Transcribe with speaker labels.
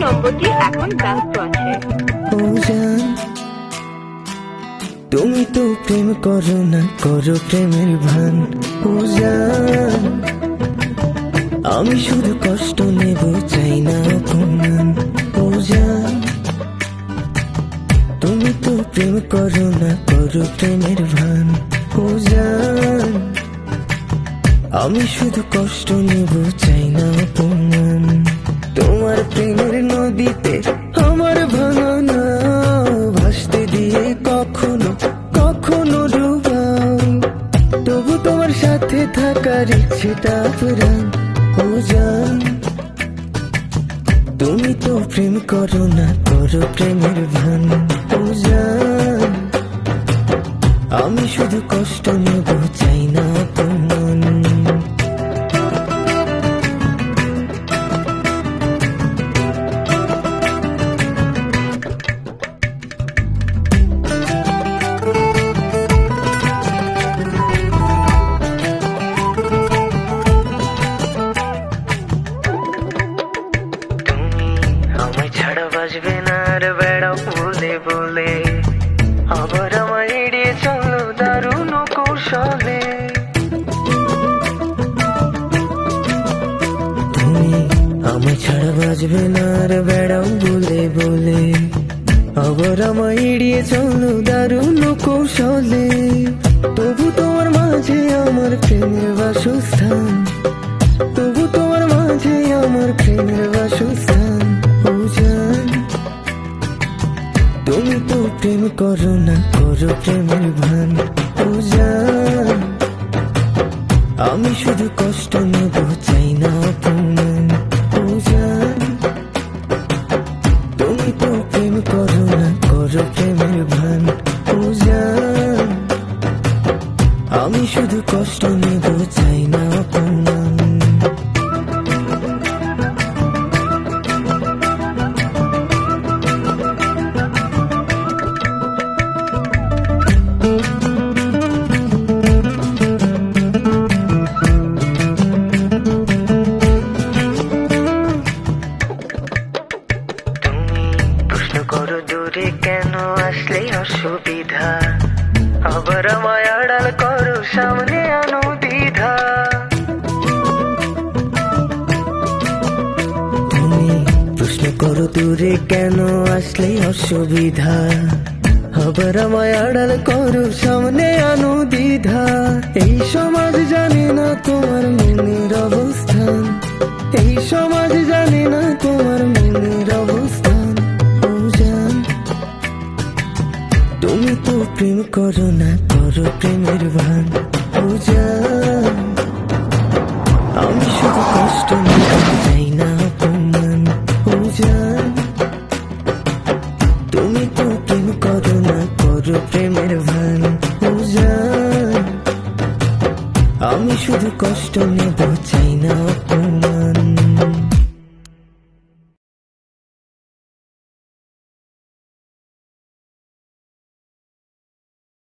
Speaker 1: নম্বরটি এখন ব্যস্ত আছে।
Speaker 2: ও জান, তুমি তো প্রেম করো না, করো প্রেমের ভান। ও জান, আমি শুধু কষ্ট নেব, চাই না অপমান। ও জান, তুমি তো প্রেম করো না, করো প্রেমের ভান। ও জান, আমি শুধু কষ্ট নেব, চাই না অপমান। তোমার প্রেমের নদীতে আমার ভাঙা নাও ভাসতে দিয়ে কখনো কখনো ডুবাও, তবু তোমার সাথে থাকার ইচ্ছেটা পুরান। ও জান, তুমি তো প্রেম করো না, করো প্রেমের ভান। ও জান, আমি শুধু কষ্ট নেব, চাই না অপমান। আমায় ছাড়া বাজবে না আর বেড়াও বলে বলে, আবার আমায় এড়িয়ে চলো দারুণ কৌশলে। তুমি আমায় ছাড়া বাজবে না আর বেড়াও বলে বলে, আবার আমায় এড়িয়ে চলো দারুণ কৌশলে। তবু তোমার মাঝে আমার প্রেমের বাসস্থান, তবু তোমার মাঝে আমার প্রেমের বাসস্থান। ও জান, তুমি তো প্রেম করো না, করো প্রেমের ভান। ও জান, আমি শুধু কষ্ট নেব, চাই না অপমান। ও জান, তুমি তো প্রেম করো না, করো প্রেমের ভান। ও জান, আমি শুধু কষ্ট নেব, চাই না অপমান। প্রশ্ন করো দূরে কেন আসলে অসুবিধা, আবার আমায় আড়াল করো সামনে আনো দ্বিধা। তুমি প্রশ্ন করো দূরে কেন আসলে অসুবিধা, আবার আমায় আড়াল করো সামনে আনো দ্বিধা। এই সমাজ জানে না তোমার মনের অবস্থান, এই সমাজ জানে না তোমার মনের অবস্থান। ও জান, তুমি তো প্রেম করো না, করো প্রেমের ভান। ও জান, আমি শুধু কষ্ট নেব, চাই না অপমান। ও জান, তুমি তো প্রেম করো না, করো প্রেমের ভান। ও জান, আমি শুধু কষ্ট নেব, চাই না অপমান।